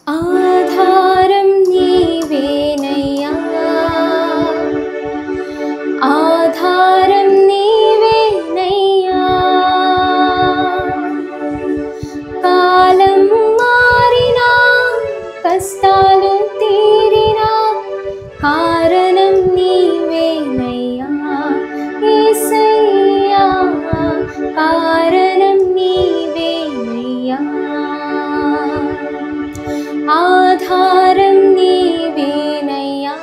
ఆధారం నీవేనయ్యా, ఆధారం నీవేనయ్యా. కాలం మారినా, కష్టాలు తీరినా, కారణం నీవేనయ్యా యేసయ్యా, కారణం నీవేనయ్యా. ఆధారం నీవేనయ్యా,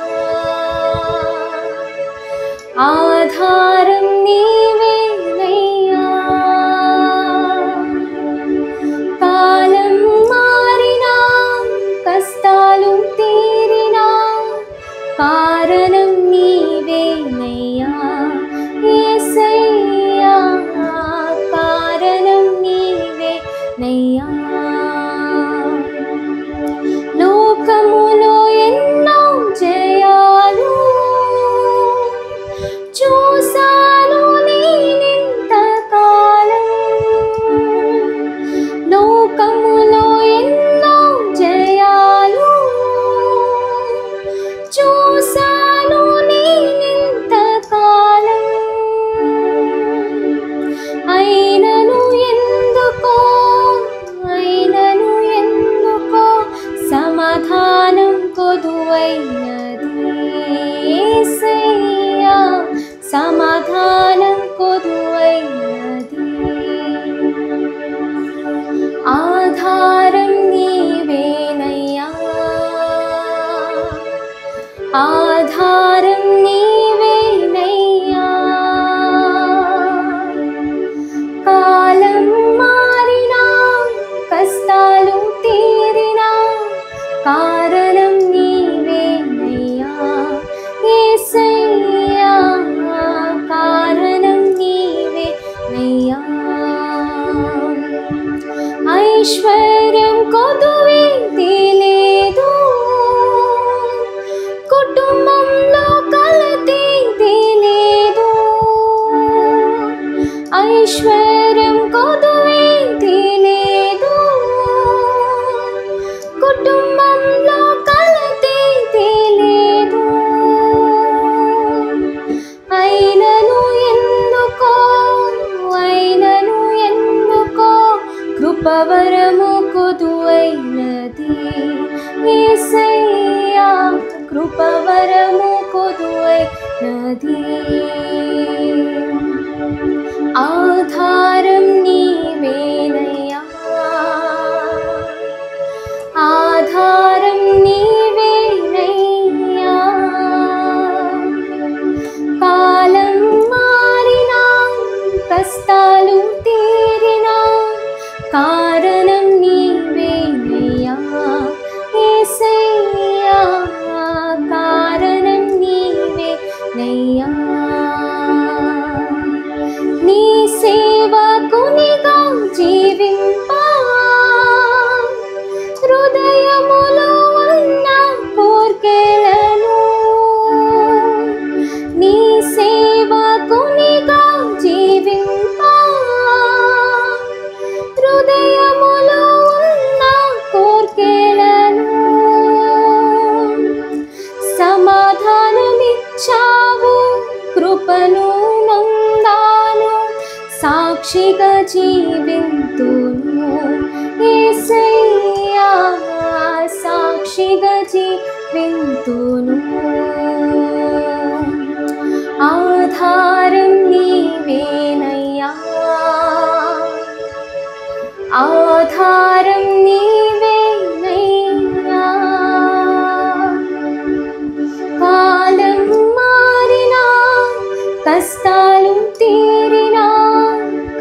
ఆధారం నీవేనయ్యా. కాలం మారినా, కష్టాలు తీరినా, కారణం నీవేనయ్యా యేసయ్యా, కారణం నీవేనయ్యా. లోకములో ఎన్నో జయాలు చూసాను నేనింతకాలం, లోకములో ఎన్నో జయాలు చూసాను నేనింతకాలం. అయినను ఎందుకో, అయినను ఎందుకో సమాధానం కొదువైనది యేసయ్యా, సమాధానం కొదువైనది. ఆధారం నీవేనయ్యా, ఆధారం నీవేనయ్యా. కాలం మారినా, కష్టాలు తీరినా, కారణం నీవేనయ్యా యేసయ్యా, కారణం నీవేనయ్యా. ఐశ్వర్యం కొదువేది లేదు, కుటుంబంలో కలతేది లేదు. ఐశ్వర్యం కొదువేది లేదు, కుటుంబంలో కలతేది లేదు. అయినను ఎందుకో, అయినను ఎందుకో కృపవరము కొదువైనది యేసయ్యా, కృపవరము కొదువైనది. ఆధారం నీవేనయ్యా, ఆధారం నీవేనయ్యా. కాలం మారినా, కష్టాలు తీరినా, కారణం నీవేనయ్యా యేసయ్యా, కారణం నీవేనయ్యా. నీ సేవకునిగా జీవింపా, హృదయములో ఉన్న కోర్కెలను, నీ సేవకునిగా జీవింపా, హృదయములో ఉన్న కోర్కెలను. సమాధానమిచ్చావు, కృపను నొందాను, సాక్షిగా జీవింతును యేసయ్యా, సాక్షిగా జీవింతును. ఆధారం నీవేనయ్యా, ఆధారం నీవేనయ్యా. కాలం మారినా, కష్టాలు తీరినా,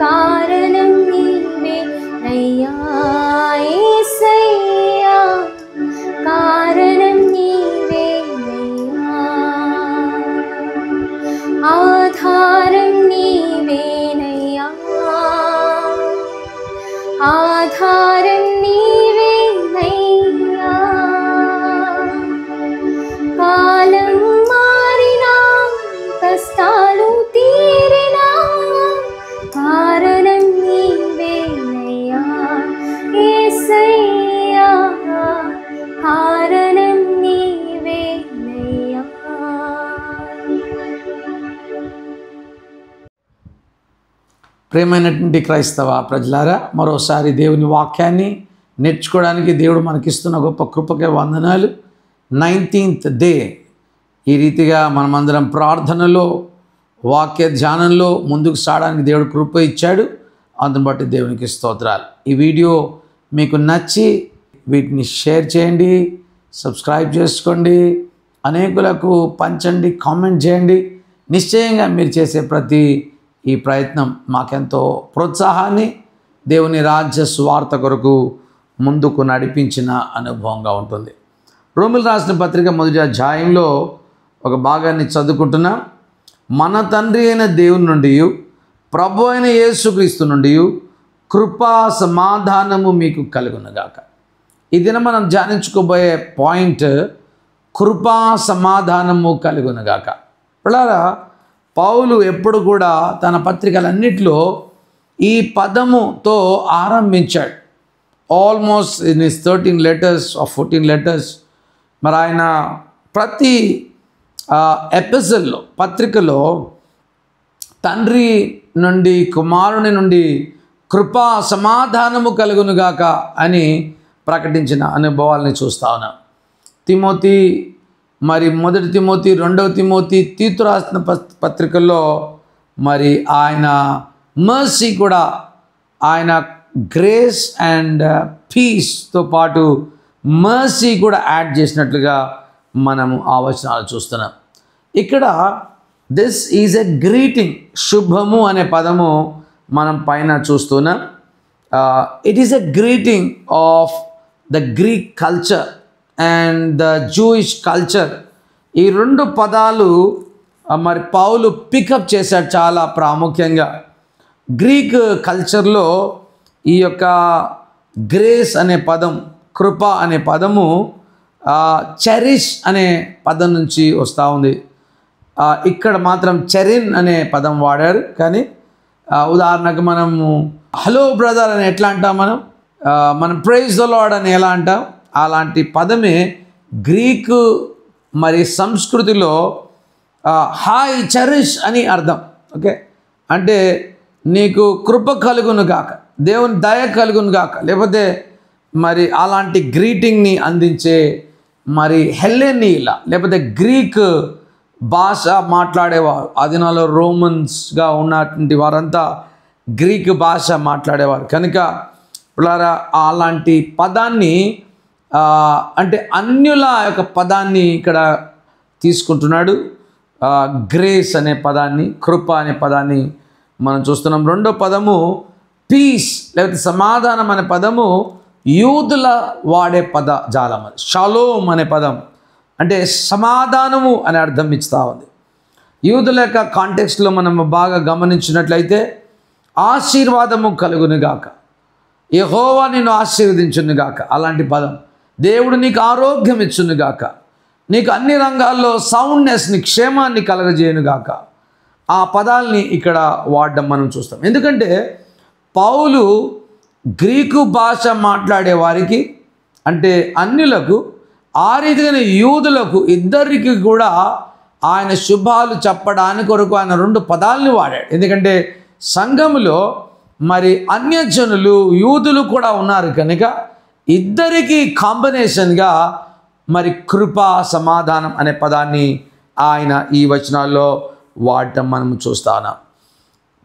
కారణం నీవేనయ్యా యేసయ్యా, కారణం నీవేనయ్యా. ఆధారం నీవేనయ్యా, ఆధారం నీవేనయ్యా. కాలం మారినా, కష్టాలు తీరినా, కారణం నీవేనయ్యా యేసయ్యా, కారణం నీవేనయ్యా. ప్రియమైనటువంటి క్రైస్తవ ప్రజలారా, మరోసారి దేవుని వాక్యాన్ని నేర్చుకోవడానికి దేవుడు మనకిస్తున్న గొప్ప కృపకే వందనాలు. 19th డే ఈ రీతిగా మనమందరం ప్రార్థనలో, వాక్య ధ్యానంలో ముందుకు సాగడానికి దేవుడు కృప ఇచ్చాడు. అందుని బట్టి దేవునికి స్తోత్రాలు. ఈ వీడియో మీకు నచ్చి వీటిని షేర్ చేయండి, సబ్స్క్రైబ్ చేసుకోండి, అనేకులకు పంచండి, కామెంట్ చేయండి. నిశ్చయంగా మీరు చేసే ప్రతి ఈ ప్రయత్నం మాకెంతో ప్రోత్సాహాన్ని, దేవుని రాజ్య సువార్త కొరకు ముందుకు నడిపించిన అనుభవంగా ఉంటుంది. రోమిలకు రాసిన పత్రిక 1వ అధ్యాయంలో ఒక భాగాన్ని చదువుకుంటున్నాం. మన తండ్రి అయిన దేవుని నుండి, ప్రభు అయిన యేసుక్రీస్తు నుండి కృపా సమాధానము మీకు కలుగునుగాక. ఈ దినం మనం ధ్యానించుకోబోయే పాయింట్ కృపా సమాధానము కలుగునుగాక. పిల్లరా, పౌలు ఎప్పుడు కూడా తన పత్రికలన్నిటిలో ఈ పదముతో ఆరంభించాడు. Almost in his 13 letters or 14 letters. మరి ఆయన ప్రతి ఎపిసోడ్లో, పత్రికలో తండ్రి నుండి, కుమారుని నుండి కృపా సమాధానము కలుగునుగాక అని ప్రకటించిన అనుభవాల్ని చూస్తా ఉన్నాం. తిమోతి, మరి 1 తిమోతి, 2వ తిమోతి, తీతు రాసిన పత్రికల్లో మరి ఆయన మర్సీ కూడా, ఆయన గ్రేస్ అండ్ పీస్తో పాటు మర్సీ కూడా యాడ్ చేసినట్లుగా మనము ఆ వచనాలు చూస్తున్నాం. ఇక్కడ దిస్ ఈజ్ ఎ గ్రీటింగ్, శుభము అనే పదము మనం పైన చూస్తున్నాం. It is a greeting of the Greek culture and the Jewish culture. ఈ 2 పదాలు మరి పౌలు పికప్ చేశాడు చాలా ప్రాముఖ్యంగా. గ్రీక్ కల్చర్లో ఈ యొక్క గ్రేస్ అనే పదం, కృప అనే పదము చెరిష్ అనే పదం నుంచి వస్తూ ఉంది. ఇక్కడ మాత్రం చెరిన్ అనే పదం వాడారు. కానీ ఉదాహరణకు మనము హలో బ్రదర్ అని ఎట్లా అంటాం, మనం ప్రైజ్ ద లార్డ్ అని ఎలా అంటాం, అలాంటి పదమే గ్రీకు మరి సంస్కృతిలో హాయ్ చెరిష్ అని అర్థం. ఓకే, అంటే నీకు కృప కలుగును గాక, దేవుని దయ కలుగును గాక, లేకపోతే మరి అలాంటి గ్రీటింగ్ని అందించే మరి హెల్లెనీలా, లేకపోతే గ్రీక్ భాష మాట్లాడేవారు. ఆ దినాల్లో రోమన్స్గా ఉన్నటువంటి వారంతా గ్రీక్ భాష మాట్లాడేవారు. కనుక పిల్లరా, అలాంటి పదాన్ని అంటే అన్యుల యొక్క పదాన్ని ఇక్కడ తీసుకుంటున్నాడు. గ్రేస్ అనే పదాన్ని, కృప అనే పదాన్ని మనం చూస్తున్నాం. 2వ పదము పీస్ లేకపోతే సమాధానం అనే పదము యూదుల వాడే పద జాలం. షలోమ్ అనే పదం అంటే సమాధానము అనే అర్థం ఇస్తూ ఉంది. యూదుల యొక్క కాంటెక్స్ట్లో మనం బాగా గమనించినట్లయితే ఆశీర్వాదము కలుగునుగాక, యెహోవా నిన్ను ఆశీర్వదించునుగాక, అలాంటి పదం. దేవుడు నీకు ఆరోగ్యం ఇచ్చునుగాక, నీకు అన్ని రంగాల్లో సౌండ్నెస్ని, క్షేమాన్ని కలగజేయునుగాక. ఆ పదాలని ఇక్కడ వాడడం మనం చూస్తాం. ఎందుకంటే పౌలు గ్రీకు భాష మాట్లాడే వారికి, అంటే అన్యులకు, ఆ రీతిగానే యూదులకు, ఇద్దరికి కూడా ఆయన శుభాలు చెప్పడానికి కొరకు ఆయన 2 పదాలని వాడాడు. ఎందుకంటే సంఘములో మరి అన్యజనులు, యూదులు కూడా ఉన్నారు కనుక ఇద్దరికి కాంబినేషన్గా మరి కృపా సమాధానం అనే పదాన్ని ఆయన ఈ వచనాల్లో వాడటం మనం చూస్తా ఉన్నాం.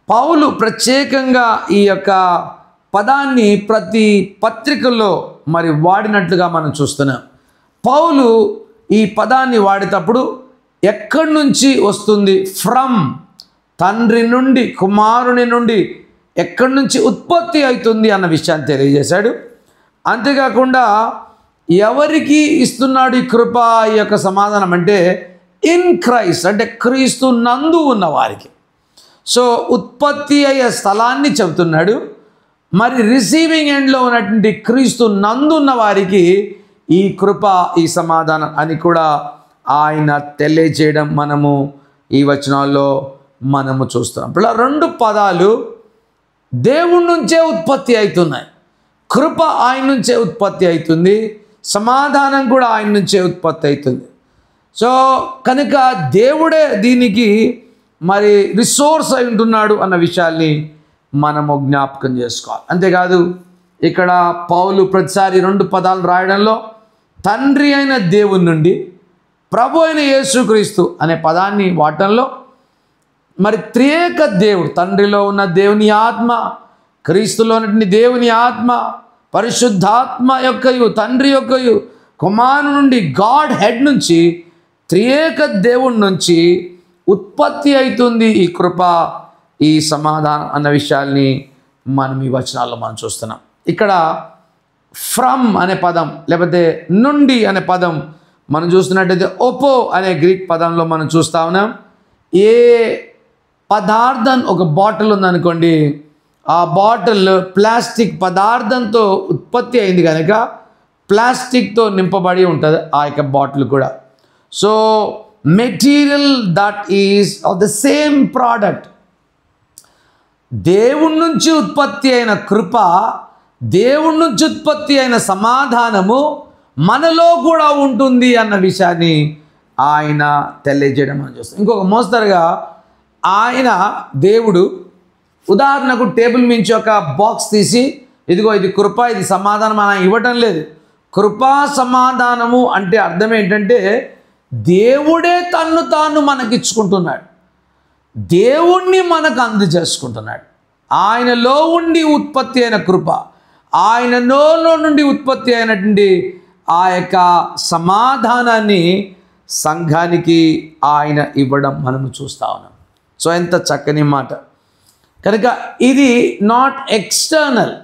పౌలు ప్రత్యేకంగా ఈ యొక్క పదాన్ని ప్రతి పత్రికల్లో మరి వాడినట్లుగా మనం చూస్తున్నాం. పౌలు ఈ పదాన్ని వాడేటప్పుడు ఎక్కడి నుంచి వస్తుంది, ఫ్రమ్, తండ్రి నుండి, కుమారుని నుండి ఎక్కడి నుంచి ఉత్పత్తి అవుతుంది అన్న విషయాన్ని తెలియజేశాడు. అంతేకాకుండా ఎవరికి ఇస్తున్నాడు ఈ కృప, ఈ యొక్క సమాధానం అంటే ఇన్ క్రైస్ట్, అంటే క్రీస్తు నందు ఉన్న వారికి. సో ఉత్పత్తి అయ్యే స్థలాన్ని చెబుతున్నాడు. మరి రిసీవింగ్ ఎండ్లో ఉన్నటువంటి క్రీస్తు నందున్న వారికి ఈ కృప, ఈ సమాధానం అని కూడా ఆయన తెలియజేయడం మనము ఈ వచనాల్లో మనము చూస్తున్నాం. ఇప్పుడు 2 పదాలు దేవుడి నుంచే ఉత్పత్తి అవుతున్నాయి. కృప ఆయన నుంచే ఉత్పత్తి అవుతుంది, సమాధానం కూడా ఆయన నుంచే ఉత్పత్తి అవుతుంది. సో కనుక దేవుడే దీనికి మరి రిసోర్స్ అయి ఉంటున్నాడు అన్న విషయాన్ని మనము జ్ఞాపకం చేసుకోవాలి. అంతేకాదు ఇక్కడ పౌలు ప్రతిసారి 2 పదాలు రాయడంలో తండ్రి అయిన దేవుని నుండి ప్రభు అయిన యేసుక్రీస్తు అనే పదాన్ని వాడటంలో మరి త్రియేక దేవుడు, తండ్రిలో ఉన్న దేవుని ఆత్మ, క్రీస్తులో ఉన్నటువంటి దేవుని ఆత్మ, పరిశుద్ధాత్మ యొక్కయు, తండ్రి యొక్కయు, కుమారుని నుండి, గాడ్ హెడ్ నుంచి, త్రియేక దేవుడి నుంచి ఉత్పత్తి అవుతుంది ఈ కృప, ఈ సమాధానం అన్న విషయాల్ని మనం ఈ వచనాల్లో మనం చూస్తున్నాం. ఇక్కడ ఫ్రమ్ అనే పదం లేకపోతే నుండి అనే పదం మనం చూస్తున్నట్టయితే ఓపో అనే గ్రీక్ పదంలో మనం చూస్తా ఉన్నాం. ఏ పదార్థం, ఒక బాటిల్ ఉందనుకోండి, ఆ బాటిల్ ప్లాస్టిక్ పదార్థంతో ఉత్పత్తి అయింది కనుక ప్లాస్టిక్తో నింపబడి ఉంటుంది ఆ యొక్క బాటిల్ కూడా. So material that is of the same product. దేవుడి నుంచి ఉత్పత్తి అయిన కృప, దేవుడి నుంచి ఉత్పత్తి అయిన సమాధానము మనలో కూడా ఉంటుంది అన్న విషయాన్ని ఆయన తెలియజేయడం మనం చూస్తాం. ఇంకొక మోస్తరుగా ఆయన దేవుడు ఉదాహరణకు టేబుల్ మించి ఒక బాక్స్ తీసి ఇదిగో ఇది కృప, ఇది సమాధానం అని ఇవ్వటం లేదు. కృపా సమాధానము అంటే అర్థం ఏంటంటే దేవుడే తన్ను తాను మనకిచ్చుకుంటున్నాడు, దేవుణ్ణి మనకు అందజేసుకుంటున్నాడు. ఆయనలో ఉండి ఉత్పత్తి అయిన కృప, ఆయనలో నుండి ఉత్పత్తి అయినటువంటి ఆ యొక్క సమాధానాన్ని సంఘానికి ఆయన ఇవ్వడం మనము చూస్తూ ఉన్నాం. సో ఎంత చక్కని మాట. కనుక ఇది నాట్ ఎక్స్టర్నల్,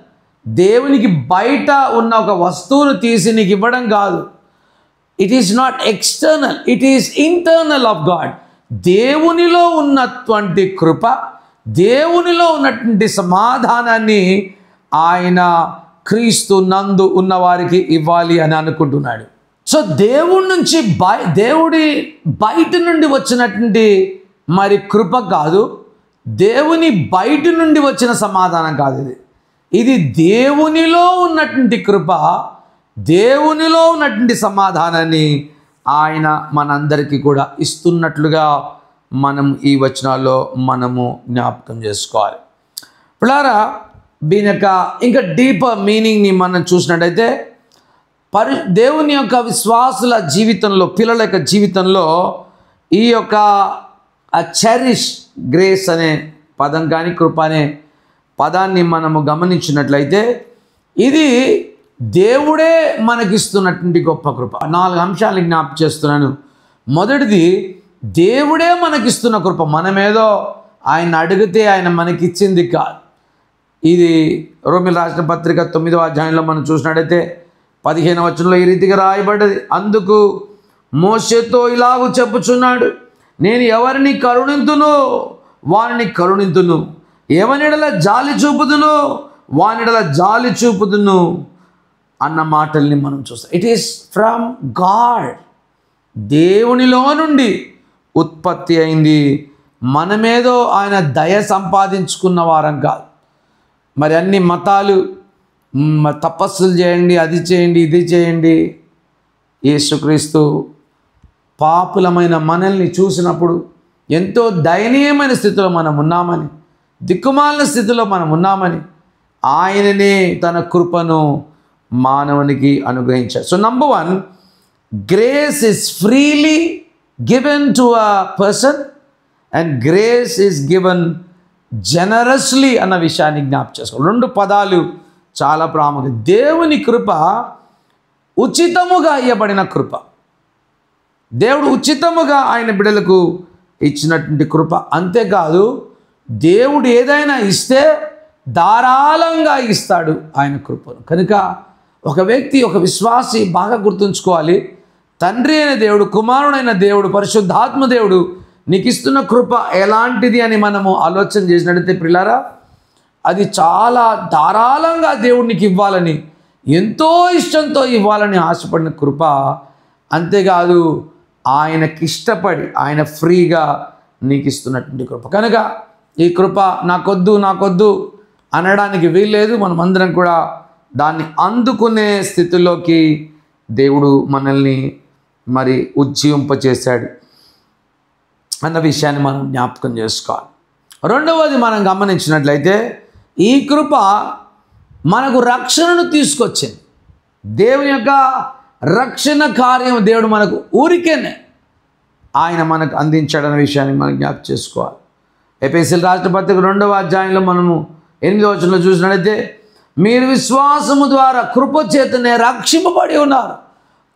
దేవునికి బయట ఉన్న ఒక వస్తువును తీసి నీకు ఇవ్వడం కాదు. It is not external, it is internal of God. దేవునిలో ఉన్నటువంటి కృప, దేవునిలో ఉన్నటువంటి సమాధానాన్ని ఆయన క్రీస్తు నందు ఉన్న వారికి ఇవ్వాలి అని అనుకుంటున్నాడు. సో దేవుడి నుంచి దేవుడి బయట నుండి వచ్చినటువంటి మరి కృప కాదు, దేవుని బయట నుండి వచ్చిన సమాధానం కాదు. ఇది దేవునిలో ఉన్నటువంటి కృప, దేవునిలో ఉన్నటువంటి సమాధానాన్ని ఆయన మనందరికీ కూడా ఇస్తున్నట్లుగా మనం ఈ వచనాల్లో మనము జ్ఞాపకం చేసుకోవాలి. పిల్లారా, దీని యొక్క ఇంకా డీపర్ మీనింగ్ని మనం చూసినట్టయితే దేవుని యొక్క విశ్వాసుల జీవితంలో, పిల్లల యొక్క జీవితంలో ఈ యొక్క చెరిష్ గ్రేస్ అనే పదం కానీ కృప అనే పదాన్ని మనము గమనించినట్లయితే ఇది దేవుడే మనకిస్తున్నటువంటి గొప్ప కృప. 4 అంశాలను జ్ఞాపకం చేస్తున్నాను. మొదటిది, దేవుడే మనకిస్తున్న కృప, మనమేదో ఆయన అడిగితే ఆయన మనకిచ్చింది కాదు. ఇది రోమిల రాసిన పత్రిక 9వ అధ్యాయంలో మనం చూసినట్టయితే 15వ వచనంలో ఈ రీతిగా రాయబడ్డది. అందుకు మోషేతో ఇలాగూ చెప్పుచున్నాడు, నేను ఎవరిని కరుణింతును వారిని కరుణింతును, ఎవనిడల జాలి చూపుదును వానిడల జాలి చూపుదును అన్న మాటల్ని మనం చూస్తాం. ఇట్ ఈస్ ఫ్రమ్ గాడ్, దేవునిలో నుండి ఉత్పత్తి అయింది. మనమేదో ఆయన దయ సంపాదించుకున్న వారం కాదు. మరి అన్ని మతాలు తపస్సులు చేయండి, అది చేయండి, ఇది చేయండి. యేసుక్రీస్తు పాపులమైన మనల్ని చూసినప్పుడు ఎంతో దయనీయమైన స్థితిలో మనం ఉన్నామని, దిక్కుమాలిన స్థితిలో మనం ఉన్నామని ఆయననే తన కృపను మానవునికి అనుగ్రహించారు. So number 1, grace is freely given to a person and grace is given generously అన్న విషయాన్ని జ్ఞాపకం చేసుకోవాలి. 2 పదాలు చాలా ప్రాముఖ్యం. దేవుని కృప ఉచితముగా ఇవ్వబడిన కృప, దేవుడు ఉచితముగా ఆయన బిడ్డలకు ఇచ్చినటువంటి కృప. అంతేకాదు దేవుడు ఏదైనా ఇస్తే ధారాళంగా ఇస్తాడు ఆయన కృపను. కనుక ఒక వ్యక్తి, ఒక విశ్వాసి బాగా గుర్తుంచుకోవాలి, తండ్రి అయిన దేవుడు, కుమారుడైన దేవుడు, పరిశుద్ధాత్మ దేవుడు నీకు ఇస్తున్న కృప ఎలాంటిది అని మనము ఆలోచన చేసినట్టయితే ప్రియులారా, అది చాలా ధారాళంగా దేవుడు నీకు ఇవ్వాలని, ఎంతో ఇష్టంతో ఇవ్వాలని ఆశపడిన కృప. అంతేకాదు ఆయనకి ఇష్టపడి ఆయన ఫ్రీగా నీకు ఇస్తున్నటువంటి కృప. కనుక ఈ కృప నాకొద్దు అనడానికి వీల్లేదు. మనమందరం కూడా దాన్ని అందుకునే స్థితిలోకి దేవుడు మనల్ని మరి ఉజ్జీవింపచేశాడు అన్న విషయాన్ని మనం జ్ఞాపకం చేసుకోవాలి. రెండవది మనం గమనించినట్లయితే ఈ కృప మనకు రక్షణను తీసుకొచ్చింది. దేవుని యొక్క రక్షణ కార్యం దేవుడు మనకు ఊరికేనే ఆయన మనకు అందించాడన్న విషయాన్ని మనం జ్ఞాపకం చేసుకోవాలి. ఎఫెసీయులకు రాసిన పత్రిక 2వ అధ్యాయంలో మనము 8వ వచనంలో చూసినట్లయితే, మీరు విశ్వాసము ద్వారా కృప చేతనే రక్షింపబడి ఉన్నారు.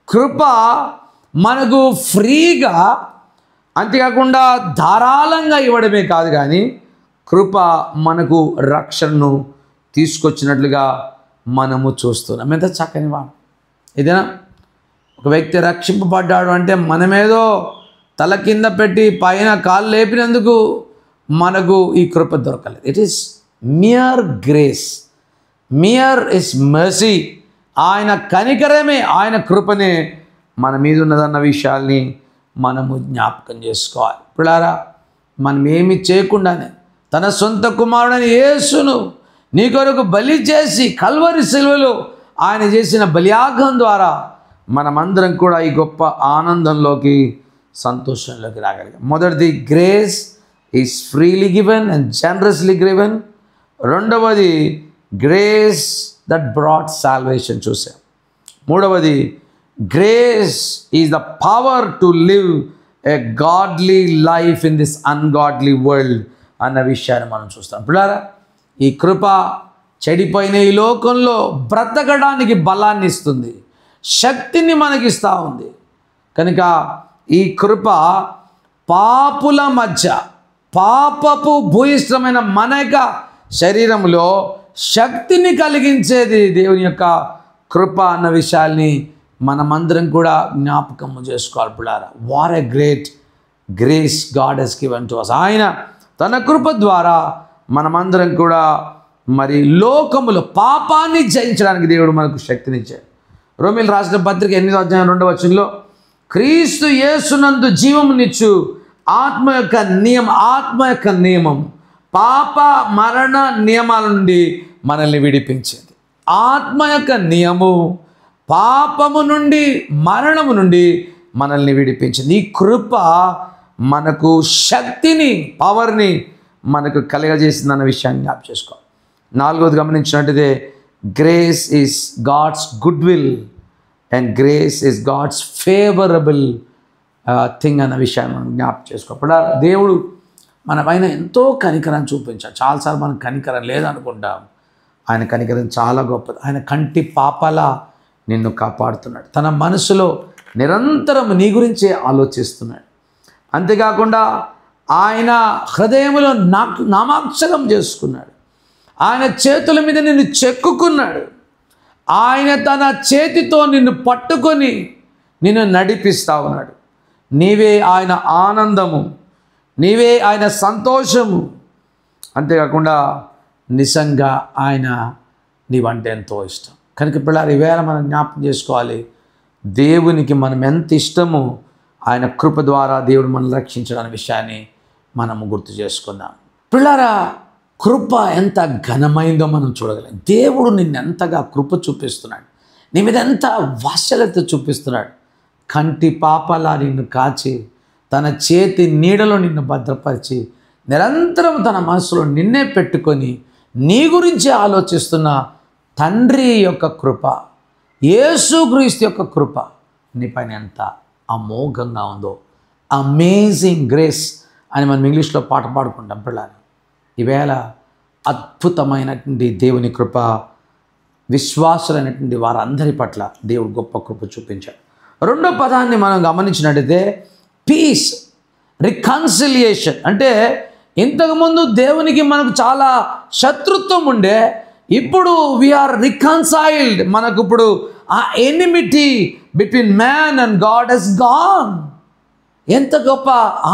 కృప మనకు ఫ్రీగా, అంతేకాకుండా ధారాళంగా ఇవ్వడమే కాదు, కానీ కృప మనకు రక్షణను తీసుకొచ్చినట్లుగా మనము చూస్తున్నాం. ఎంత చక్కని వాడు ఇదేనా. ఒక వ్యక్తి రక్షింపబడ్డాడు అంటే మనమేదో తల కింద పెట్టి పైన కాళ్ళు లేపినందుకు మనకు ఈ కృప దొరకలేదు. It is mere grace, mere is mercy. ఆయన కనికరమే, ఆయన కృపనే మన మీద ఉన్నదన్న విషయాల్ని మనము జ్ఞాపకం చేసుకోవాలి. పిల్లారా, మనం ఏమి చేయకుండానే తన సొంత కుమారుడైన యేసును నీ కొరకు బలి చేసి కల్వరి సిలువలో ఆయన చేసిన బలియాగం ద్వారా మనమందరం కూడా ఈ గొప్ప ఆనందంలోకి, సంతోషంలోకి రాగలిగాం. మొదటిది, grace is freely given and generously given. రెండవది, గ్రేస్ దట్ బ్రాట్ సాల్వేషన్ చూసాం. మూడవది, grace is the power to live A godly life in this ungodly world అన్న విషయాన్ని మనం చూస్తాం. పిల్లారా, ఈ కృప చెడిపోయిన ఈ లోకంలో బ్రతకడానికి బలాన్ని ఇస్తుంది, శక్తిని మనకిస్తూ ఉంది. కనుక ఈ కృప పాపుల మధ్య, పాపపు భూయిష్టమైన మన యొక్క శరీరంలో శక్తిని కలిగించేది దేవుని యొక్క కృప అన్న విషయాల్ని మనమందరం కూడా జ్ఞాపకము చేసుకోవాలి. పిల్లారా, what a great grace God has given to us. ఆయన తన కృప ద్వారా మనమందరం కూడా మరి లోకములో పాపాన్ని జయించడానికి దేవుడు మనకు శక్తినిచ్చాడు. రోమీయులకు రాసిన పత్రిక 8వ అధ్యాయం 2వ వచనంలో, క్రీస్తు యేసునందు జీవమునిచ్చు ఆత్మ యొక్క నియమం పాప మరణ నియమాల నుండి మనల్ని విడిపించింది. ఆత్మ యొక్క నియము పాపము నుండి, మరణము నుండి మనల్ని విడిపించింది. ఈ కృప మనకు శక్తిని, పవర్ని మనకు కలగజేసిందన్న విషయాన్ని జ్ఞాపకం చేసుకోవాలి. నాలుగవది గమనించినట్టయితే, grace is God's good will and grace is God's favourable thing అన్న విషయాన్ని మనం జ్ఞాపకం చేసుకోవాలి. దేవుడు మన పైన ఎంతో కనికరం చూపించాడు. చాలాసార్లు మనకు కనికరం లేదనుకుంటాం. ఆయన కనికరం చాలా గొప్పది. ఆయన కంటి పాపలా నిన్ను కాపాడుతున్నాడు. తన మనసులో నిరంతరం నీ గురించే ఆలోచిస్తున్నాడు. అంతేకాకుండా ఆయన హృదయంలో నామాక్షరం చేసుకున్నాడు. ఆయన చేతుల మీద నిన్ను చెక్కుకున్నాడు. ఆయన తన చేతితో నిన్ను పట్టుకొని నిన్ను నడిపిస్తూ ఉన్నాడు. నీవే ఆయన ఆనందము, నీవే ఆయన సంతోషము. అంతేకాకుండా నిజంగా ఆయన నీవంటే ఎంతో ఇష్టం. కనుక పిల్లలు ఈవేళ మనం జ్ఞాపకం చేసుకోవాలి, దేవునికి మనం ఎంత ఇష్టమో ఆయన కృప ద్వారా దేవుడు మనల్ని రక్షించడానికి విషయాన్ని మనము గుర్తు చేసుకుందాం. పిల్లరా, కృప ఎంత ఘనమైందో మనం చూడగలం. దేవుడు నిన్నెంతగా కృప చూపిస్తున్నాడు, నీ మీద ఎంత వాత్సల్యత చూపిస్తున్నాడు. కంటి పాపలా నిన్ను కాచి, తన చేతి నీడలో నిన్ను భద్రపరిచి, నిరంతరం తన మనసులో నిన్నే పెట్టుకొని నీ గురించి ఆలోచిస్తున్న తండ్రి యొక్క కృప, యేసుక్రీస్తు యొక్క కృప నీ పైన ఎంత అమోఘంగా ఉందో. అమేజింగ్ గ్రేస్ అని మనం ఇంగ్లీష్లో పాట పాడుకుంటాం. పిల్లలు, ఈవేళ అద్భుతమైనటువంటి దేవుని కృప విశ్వాసులైనటువంటి వారందరి పట్ల దేవుడు గొప్ప కృప చూపించాడు. రెండో పదాన్ని మనం గమనించినట్టయితే పీస్, రికన్సిలియేషన్. అంటే ఇంతకుముందు దేవునికి మనకు చాలా శత్రుత్వం ఉండే, ఇప్పుడు వీఆర్ రికన్సైల్డ్. మనకు ఇప్పుడు ఆ enmity between man and God has gone. ఎంత గొప్ప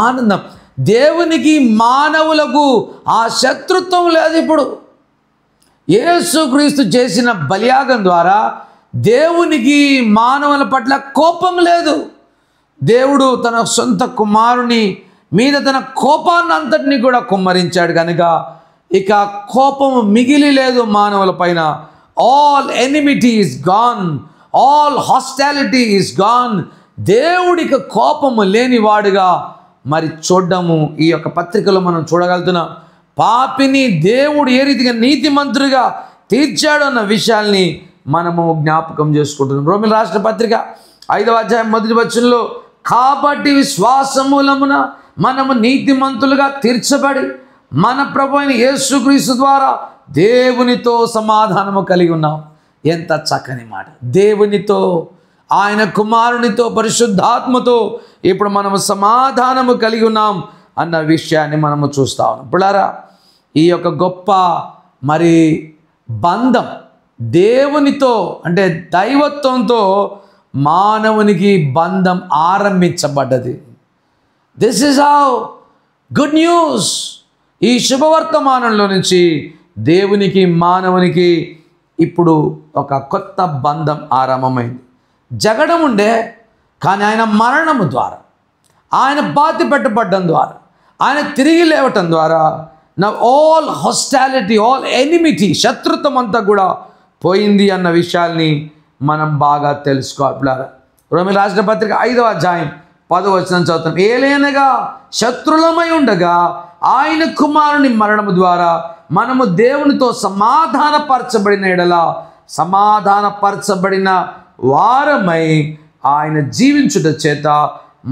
ఆనందం! దేవునికి మానవులకు ఆ శత్రుత్వం లేదు. ఇప్పుడు యేసుక్రీస్తు చేసిన బలియాగం ద్వారా దేవునికి మానవుల పట్ల కోపం లేదు. దేవుడు తన సొంత కుమారుని మీద తన కోపాన్ని అంతటిని కూడా కుమ్మరించాడు కనుక ఇక కోపము మిగిలి లేదు మానవుల పైన. All enmity is gone, all hostility is gone. దేవుడికి కోపము లేనివాడుగా మరి చూడడము ఈ యొక్క పత్రికలో మనం చూడగలుగుతున్నాం. పాపిని దేవుడు ఏ రీతిగా నీతిమంతుడిగా తీర్చాడు అన్న విషయాల్ని మనము జ్ఞాపకం చేసుకుంటున్నాం. రోమిల రాష్ట్ర పత్రిక 5వ అధ్యాయం 1వ వచనంలో, కాబట్టి విశ్వాస మూలమున మనము నీతిమంతులుగా తీర్చబడి మన ప్రభు అయిన యేసుక్రీస్తు ద్వారా దేవునితో సమాధానము కలిగి ఉన్నాం. ఎంత చక్కని మాట! దేవునితో, ఆయన కుమారునితో, పరిశుద్ధాత్మతో ఇప్పుడు మనము సమాధానము కలిగి ఉన్నాం అన్న విషయాన్ని మనము చూస్తా ఉన్నాం. పిల్లారా, ఈ యొక్క గొప్ప మరి బంధం దేవునితో అంటే దైవత్వంతో మానవునికి బంధం ఆరంభించబడ్డది. This is how good news. ఈ శుభవర్తమానంలో నుంచి దేవునికి మానవునికి ఇప్పుడు ఒక కొత్త బంధం ఆరంభమైంది. జగడం ఉండే, కానీ ఆయన మరణము ద్వారా, ఆయన బాధి పెట్టబడ్డం ద్వారా, ఆయన తిరిగి లేవటం ద్వారా నా ఆల్ హాస్టాలిటీ, ఆల్ ఎనిమిటీ, శత్రుత్వం అంతా కూడా పోయింది అన్న విషయాల్ని మనం బాగా తెలుసుకోవాలి. రోమిల రాసిన పత్రిక 5వ అధ్యాయం 10వ వచనం చదువుతాం. ఏలైనగా శత్రులమై ఉండగా ఆయన కుమారుని మరణము ద్వారా మనము దేవునితో సమాధానపరచబడిన ఎడల సమాధానపరచబడిన వారమై ఆయన జీవించుట చేత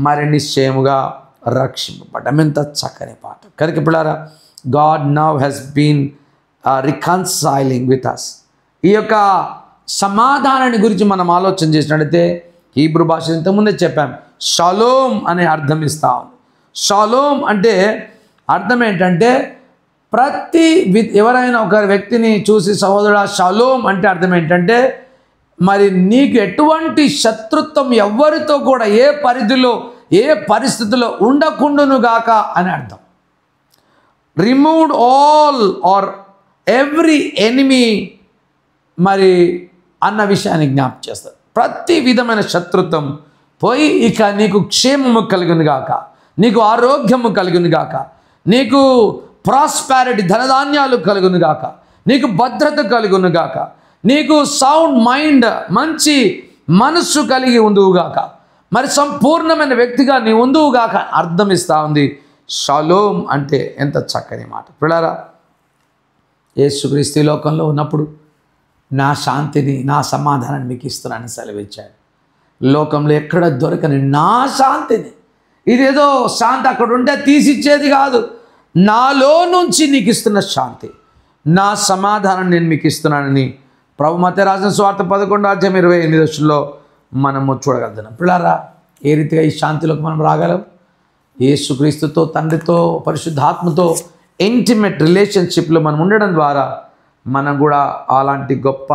మరి నిశ్చయముగా రక్షింపబడ్డాం. ఎంత చక్కని పాట! కనుక పిల్లారా, God now has been reconciling with us. ఈ యొక్క సమాధానాన్ని గురించి మనం ఆలోచన చేసినట్లయితే హీబ్రూ భాష ఇంతకుముందే చెప్పాం, షలోమ్ అనే అర్థం ఇస్తాం. షలోమ్ అంటే అర్థం ఏంటంటే ఎవరైనా ఒక వ్యక్తిని చూసి సహోదరుడా షలోమ్ అంటే అర్థం ఏంటంటే మరి నీకు ఎటువంటి శత్రుత్వం ఎవరితో కూడా ఏ పరిధిలో ఏ పరిస్థితిలో ఉండకుండును గాక అని అర్థం. Removed all or every enemy మరి అన్న విషయాన్ని జ్ఞాపకం చేస్తారు. ప్రతి విధమైన శత్రుత్వం పోయి ఇక నీకు క్షేమము కలుగును గాక, నీకు ఆరోగ్యము కలుగును గాక, నీకు ప్రాస్పారిటీ ధనధాన్యాలు కలుగును గాక, నీకు భద్రత కలుగును గాక, నీకు సౌండ్ మైండ్ మంచి మనస్సు కలిగి ఉందువుగాక, మరి సంపూర్ణమైన వ్యక్తిగా నీ ఉందువుగాక అర్థం ఇస్తూ ఉంది. షలోమ్ అంటే ఎంత చక్కని మాట! పిల్లారా, యేసుక్రీస్తు ఈ లోకంలో ఉన్నప్పుడు నా శాంతిని నా సమాధానాన్ని మీకు ఇస్తున్నానని సెలవిచ్చాడు. లోకంలో ఎక్కడ దొరకని నా శాంతిని, ఇదేదో శాంతి అక్కడ ఉంటే తీసిచ్చేది కాదు, నాలో నుంచి నీకు ఇస్తున్న శాంతి, నా సమాధానం నేను మీకు ఇస్తున్నానని ప్రభు మత్తయి రాసిన సువార్త 11వ అధ్యాయం 28వ వచనంలో మనము చూడగలుగుతున్నాం. పిల్లారా, ఏ రీతిగా ఈ శాంతిలోకి మనం రాగలం? యేసుక్రీస్తుతో, తండ్రితో, పరిశుద్ధాత్మతో ఇంటిమేట్ రిలేషన్షిప్లో మనం ఉండడం ద్వారా మనం కూడా అలాంటి గొప్ప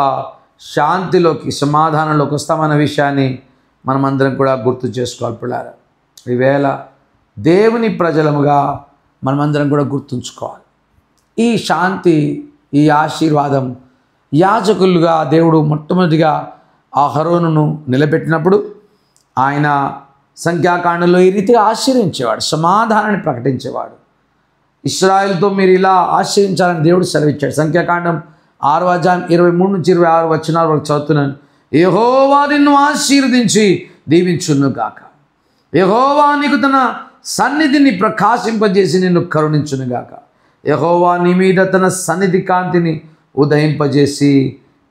శాంతిలోకి, సమాధానంలోకి వస్తామన్న విషయాన్ని మనమందరం కూడా గుర్తు చేసుకోవాలి. పిల్లారా, ఈవేళ దేవుని ప్రజలముగా మనమందరం కూడా గుర్తుంచుకోవాలి. ఈ శాంతి, ఈ ఆశీర్వాదం యాజకులుగా దేవుడు మొట్టమొదటిగా అహరోనును నిలబెట్టినప్పుడు ఆయన సంఖ్యాకాండంలో ఈ రీతిగా ఆశీర్వించేవాడు, సమాధానాన్ని ప్రకటించేవాడు. ఇశ్రాయేలుతో మీరు ఇలా ఆశ్రయించాలని దేవుడు సెలవిచ్చాడు. సంఖ్యాకాండం 6వ అధ్యాయం 23 నుంచి 26 వచనాల వరకు చదువుతున్నాను. యెహోవా నిన్ను ఆశీర్వదించి దీవించును గాక, యెహోవా నీకు తన సన్నిధిని ప్రకాశింపజేసి నిన్ను కరుణించును గాక, యెహోవా నీ మీద తన సన్నిధి కాంతిని ఉదయింపజేసి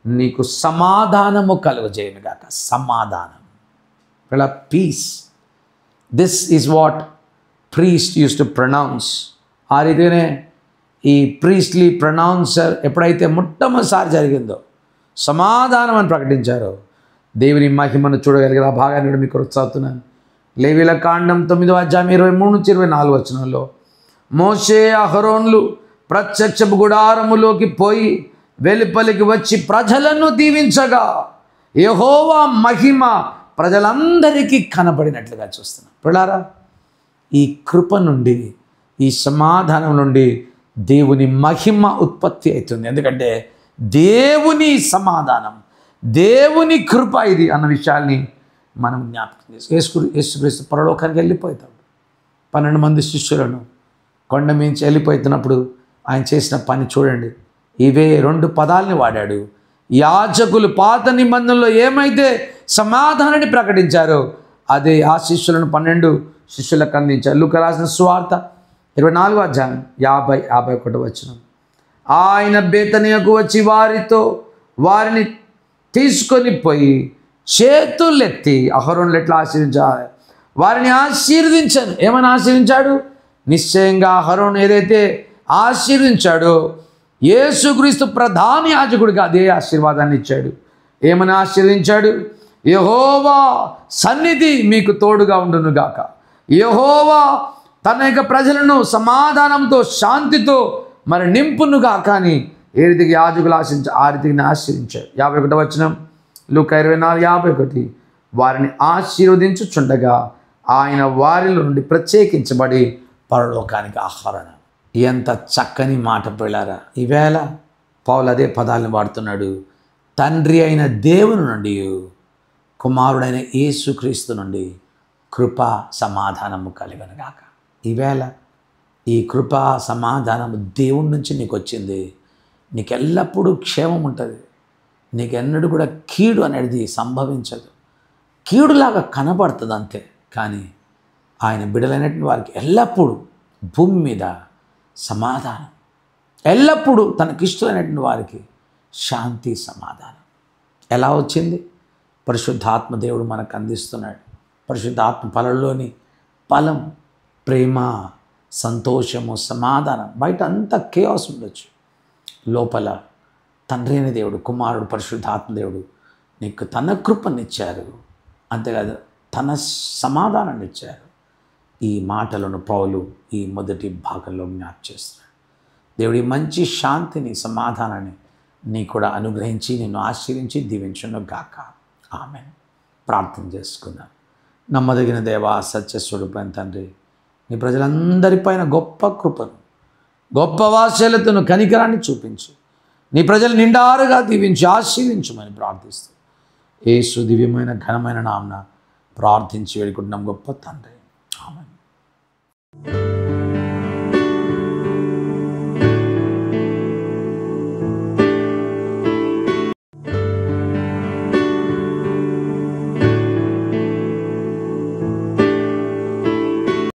నీకు సమాధానము కలుగజేయును గాక. సమాధానం, ఇలా peace. This is what priest use to pronounce. ఆ రీతిగానే ఈ ప్రీస్ట్లీ ప్రొనౌన్సర్ ఎప్పుడైతే మొట్టమొదటిసారి జరిగిందో, సమాధానం అని ప్రకటించారో, దేవుని మహిమను చూడగలిగారు. ఆ భాగాన్ని కూడా మీకు చదువుతున్నాను. లేవీయుల కాండం 9వ అధ్యాయం 23 నుంచి 24 వచనంలో, మోషే అహరోన్లు ప్రత్యక్షపు గుడారములోకి పోయి వెలుపలికి వచ్చి ప్రజలను దీవించగా యెహోవా మహిమ ప్రజలందరికీ కనబడినట్లుగా చూస్తున్నాం. పిల్లారా, ఈ కృప నుండి ఈ సమాధానం నుండి దేవుని మహిమ ఉత్పత్తి అవుతుంది. ఎందుకంటే దేవుని సమాధానం, దేవుని కృప ఇది అన్న విషయాల్ని మనం జ్ఞాపకం చేసుకో. యేసుక్రీస్తు పరలోకానికి వెళ్ళిపోతాడు. 12 మంది శిష్యులను కొండ మించి వెళ్ళిపోతున్నప్పుడు ఆయన చేసిన పని చూడండి. ఇవే 2 పదాలని వాడాడు. యాజకులు పాత నిబంధనలో ఏమైతే సమాధానాన్ని ప్రకటించారో అదే ఆ శిష్యులను 12 శిష్యులకు అందించారు. లూకా రాసిన సువార్త 24వ అధ్యాయం 50-51 వచనం. ఆయన బేతనియకు వచ్చి వారిని తీసుకొని పోయి చేతులెత్తి అహరోనులు ఎట్లా ఆశీర్వించాలి వారిని ఆశీర్వదించాను. ఏమని ఆశీర్వించాడు? నిశ్చయంగా అహరోను ఏదైతే ఆశీర్వించాడో యేసుక్రీస్తు ప్రధాన యాజకుడిగా అదే ఆశీర్వాదాన్ని ఇచ్చాడు. ఏమని ఆశీర్వదించాడు? యెహోవా సన్నిధి మీకు తోడుగా ఉండునుగాక. యెహోవా తన యొక్క ప్రజలను సమాధానంతో శాంతితో మరి నింపునుగాక అని ఏ రీతికి యాజకులు ఆ రీతికి ఆశీర్వించాడు. 51వ వచనం లూకా 24:51. వారిని ఆశీర్వదించుచుండగా ఆయన వారిలో నుండి ప్రత్యేకించబడి పరలోకానికి ఆహ్వానం. ఎంత చక్కని మాట పిల్లారా! ఈవేళ పౌలు అదే పదాలను వాడుతున్నాడు. తండ్రి అయిన దేవుని నుండి కుమారుడైన యేసుక్రీస్తు నుండి కృపా సమాధానము కలుగునుగాక. ఈవేళ ఈ కృపా సమాధానము దేవుడి నుంచి నీకు వచ్చింది. నీకు ఎల్లప్పుడూ క్షేమం ఉంటుంది. నీకెన్నడూ కూడా కీడు అనేది సంభవించదు. కీడులాగా కనబడుతుంది అంతే. కానీ ఆయన బిడ్డలైనటువంటి వారికి ఎల్లప్పుడూ భూమి మీద సమాధానం, ఎల్లప్పుడూ తనకిష్టమైనటువంటి వారికి శాంతి సమాధానం. ఎలా వచ్చింది? పరిశుద్ధాత్మ దేవుడు మనకు అందిస్తున్నాడు. పరిశుద్ధాత్మ ఫలంలోని ఫలం ప్రేమ, సంతోషము, సమాధానం. బయట అంతా కేయాస్ ఉండొచ్చు, లోపల తండ్రి అయిన దేవుడు, కుమారుడు, పరిశుద్ధాత్మ దేవుడు నీకు తన కృపనిచ్చారు. అంతేకాదు తన సమాధానాన్ని ఇచ్చారు. ఈ మాటలను పౌలు ఈ మొదటి భాగంలో జ్ఞాపకం చేస్తున్నాడు. దేవుడి మంచి శాంతిని, సమాధానాన్ని నీ కూడా అనుగ్రహించి నిన్ను ఆశీర్వించి దీవించును గాక. ఆమేన్. ప్రార్థన చేసుకుందాం. నమ్మదగిన దేవా, సత్యస్వరూపైన తండ్రి, నీ ప్రజలందరిపైన గొప్ప కృపను, గొప్ప వాత్సల్యతను, కనికరాన్ని చూపించు. నీ ప్రజలు నిండారుగా దీవించి ఆశీర్వించమని ప్రార్థిస్తూ యేసు దివ్యమైన ఘనమైన నామమున ప్రార్థించి వేడుకుంటున్నాం గొప్ప తండ్రి.